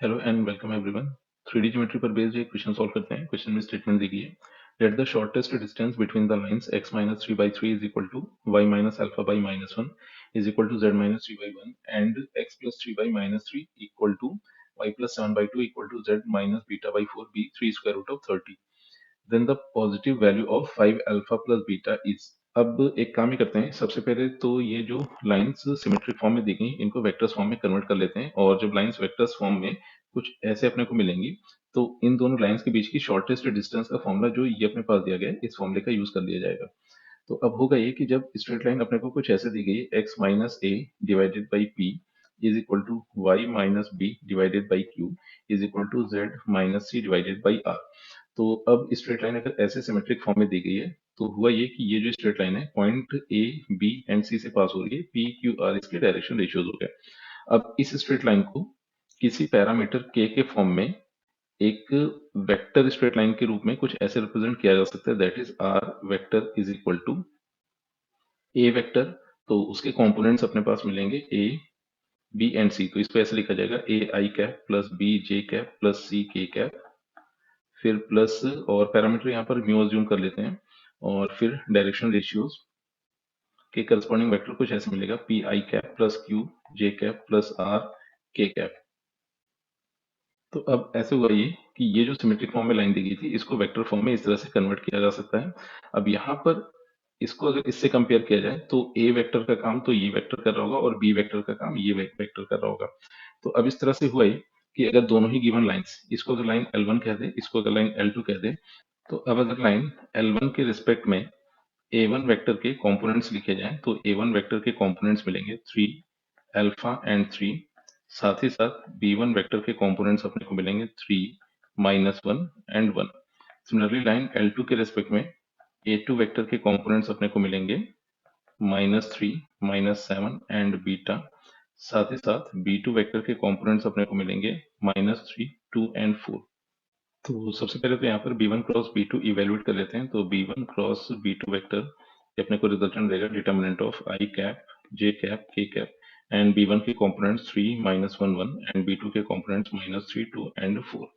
Hello and welcome everyone. 3D geometry पर based एक question solve करते हैं। क्वेश्चन में स्टेटमेंट दी गई है, let the shortest distance between the lines x minus 3/3 is equal to y minus alpha by minus 1 is equal to z minus 3/1 and x plus 3 by minus 3 equal to y plus 7/2 equal to z minus beta by 4 be 3 square root of 30। Then the positive value of 5 alpha plus beta is. अब एक काम ही करते हैं, सबसे पहले तो ये जो लाइंस सिमेट्रिक फॉर्म में दी गई इनको वेक्टर्स फॉर्म में कन्वर्ट कर लेते हैं, और जब लाइंस वेक्टर्स फॉर्म में कुछ ऐसे अपने को मिलेंगी तो इन दोनों लाइंस के बीच की शॉर्टेस्ट डिस्टेंस का फॉर्मूला जो ये अपने पास दिया गया है इस फॉर्मूले का यूज कर लिया जाएगा। तो अब होगा ये कि जब स्ट्रेट लाइन अपने को कुछ ऐसे दी गई है, x minus A divided by P is equal to Y minus B divided by Q is equal to Z minus C divided by R. तो अब स्ट्रेट लाइन अगर ऐसे सिमेट्रिक फॉर्म में दी गई है तो हुआ ये कि ये जो स्ट्रेट लाइन है पॉइंट ए बी एंड सी से पास हो रही है, पी क्यू आर इसके डायरेक्शन रेशियोज हो गए। अब इस स्ट्रेट लाइन को किसी पैरामीटर k के फॉर्म में एक वेक्टर स्ट्रेट लाइन के रूप में कुछ ऐसे रिप्रेजेंट किया जा सकता है, that is R vector is equal to A vector. तो उसके कंपोनेंट्स अपने पास मिलेंगे ए बी एंड सी, तो इसको ऐसे लिखा जाएगा A I cap plus B J cap plus C K cap, फिर प्लस और पैरामीटर यहाँ पर म्यू अज्यूम कर लेते हैं, और फिर डायरेक्शन रेशियोज के करस्पॉन्डिंग वेक्टर कुछ ऐसे मिलेगा P I cap plus Q J cap plus R K cap. तो अब ऐसे हुआ ये कि ये जो सिमेट्रिक फॉर्म में लाइन दी गई थी इसको वेक्टर फॉर्म में इस तरह से कन्वर्ट किया जा सकता है। अब यहाँ पर इसको अगर इससे कंपेयर किया जाए तो ए वेक्टर का काम तो ये वेक्टर कर रहा होगा और बी वेक्टर का काम ये वेक्टर कर रहा होगा। तो अब इस तरह से हुआ ये कि अगर दोनों ही गिवन लाइंस, इसको अगर लाइन L1 कह दे, इसको अगर लाइन L2 कह दे, तो अब अगर लाइन L1 के रिस्पेक्ट में A1 वेक्टर के कंपोनेंट्स लिखे जाएं तो A1 वेक्टर के कंपोनेंट्स मिलेंगे 3 अल्फा एंड 3, साथ ही साथ B1 वेक्टर के कंपोनेंट्स अपने को मिलेंगे 3 minus 1 and 1। Similarly line L2 के रेस्पेक्ट में A2 वेक्टर के कंपोनेंट्स अपने को मिलेंगे -3 -7 एंड बीटा, साथ ही साथ B2 वेक्टर के कंपोनेंट्स अपने को मिलेंगे -3 2 एंड 4। तो सबसे पहले तो यहाँ पर B1 क्रॉस B2 इवेल्युएट कर लेते हैं। तो B1 क्रॉस B2 वेक्टर ये अपने को रिजल्टेंट देगा determinant of I cap J cap K cap, and B1 के कंपोनेंट्स 3 -1 1 एंड B2 के कंपोनेंट्स -3 2 एंड 4।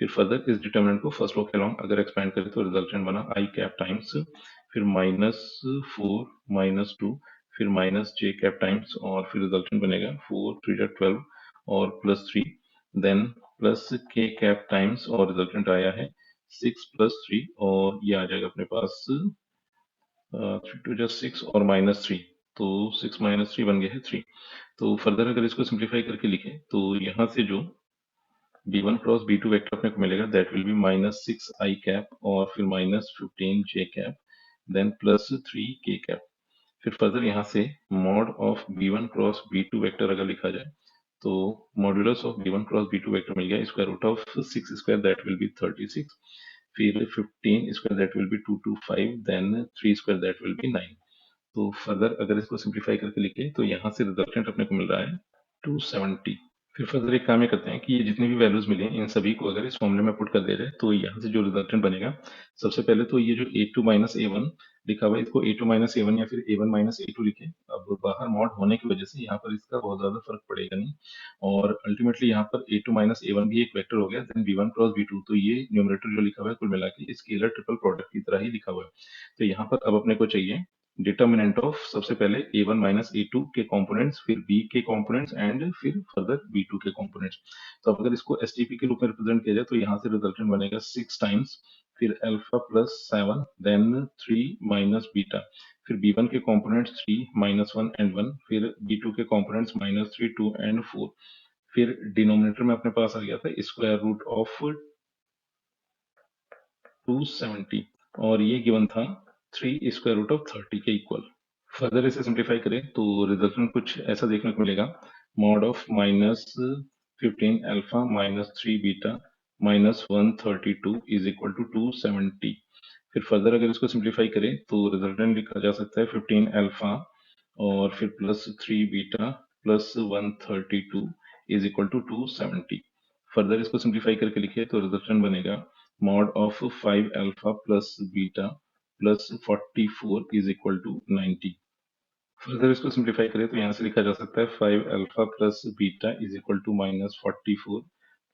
फिर फर्दर इस डिटर्मिनेंट को फर्स्ट रो के अलॉन्ग अगर एक्सपेंड करें तो रिजल्टेंट बना I कैप टाइम्स फिर -4 -2 फिर -J कैप टाइम्स, और फिर रिजल्टेंट बनेगा 4 3 12 और +3, देन प्लस के कैप टाइम्स, और रिजल्टेंट आया है 6 + 3, और ये आ जाएगा अपने पास 3 2 6 और -3, तो 6 -3 बन गया है 3। तो फर्दर अगर इसको सिंप्लीफाई करके लिखें तो यहाँ से जो B1 क्रॉस B2 वेक्टर अपने को मिलेगा that will be -6 I cap और फिर -15 J cap, then +3 K cap. फिर फर्दर यहाँ से mod of B1 cross B2 vector अगर लिखा जाए तो modulus of B1 cross B2 vector मिल गया square root of 6 square that will be 36, फिर 15 square that will be 225, then 3 square that will be 9। तो फर्दर अगर इसको सिंप्लीफाई करके लिखे तो यहाँ से रिजल्टेंट अपने को मिल रहा है 270। फिर फर्दर एक काम ये करते हैं कि ये जितनी भी वैल्यूज मिली हैं इन सभी को अगर इस फॉर्मूले में पुट कर दिया जाए तो यहाँ से जो रिजल्टेंट बनेगा, सबसे पहले तो ये जो a2 माइनस ए1 लिखा हुआ है इसको a2 माइनस ए1 या फिर a1 माइनस ए2 लिखे। अब बाहर मॉड होने की वजह से यहाँ पर इसका बहुत ज्यादा फर्क पड़ेगा नहीं, और अल्टीमेटली यहाँ पर a2 माइनस ए1 भी एक वेक्टर हो गया, देन b1 क्रॉस b2, तो ये न्यूमरेटर जो लिखा हुआ है कुल मिला के स्केलर ट्रिपल प्रोडक्ट की तरह ही लिखा हुआ है। तो यहाँ पर अब अपने को चाहिए डिटर्मिनेंट ऑफ सबसे पहले a1 माइनस ए2 के कंपोनेंट्स, फिर b के कंपोनेंट्स एंड फिर फर्दर b2 के कंपोनेंट्स। तो अब अगर इसको एसटीपी के रूप में रिप्रेजेंट किया जाए तो यहाँ से रिजल्टेंट बनेगा 6 टाइम्स फिर alpha plus 7 then 3 minus beta, फिर b1 के कंपोनेंट्स 3 -1 एंड 1, फिर b2 के कंपोनेंट्स -3 2 एंड 4। फिर डिनोमिनेटर में अपने पास आ गया था स्क्वायर रूट ऑफ 270, और ये गिवन था 3 स्क्वायर रूट ऑफ 30 के इक्वल। फर्दर इसे सिंप्लीफाई करें तो रिजल्टेंट कुछ ऐसा देखने को मिलेगा, mod of -15 alpha -3 beta -132 is equal to 270। फिर फर्दर अगर इसको सिंप्लीफाई करें तो रिजल्टेंट लिखा जा सकता है 15 अल्फा और फिर +3 beta +132 is equal to 270। Further इसको सिंप्लीफाई करके लिखे तो रिजल्टेंट बनेगा mod of 5 alpha plus beta +44 is equal to 90। Further इसको सिंप्लीफाई करें तो यहाँ से लिखा जा सकता है 5 alpha plus beta is equal to -44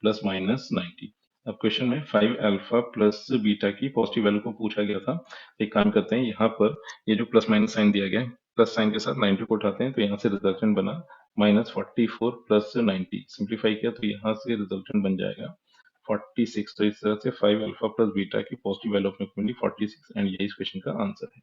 plus minus 90। अब क्वेश्चन में 5 अल्फा प्लस बीटा की पॉजिटिव वैल्यू को पूछा गया था। एक काम करते हैं, यहाँ पर ये जो प्लस माइनस साइन दिया गया है, प्लस साइन के साथ 90 को उठाते हैं, तो यहाँ से रिजल्टेंट बना -44 प्लस 90। सिंप्लीफाई किया तो यहाँ से रिजल्टेंट बन जाएगा 46। तो इस तरह से 5 अल्फा प्लस बीटा की पॉजिटिव वैल्यू अपने को मिली 46, एंड यही इस क्वेश्चन का आंसर है।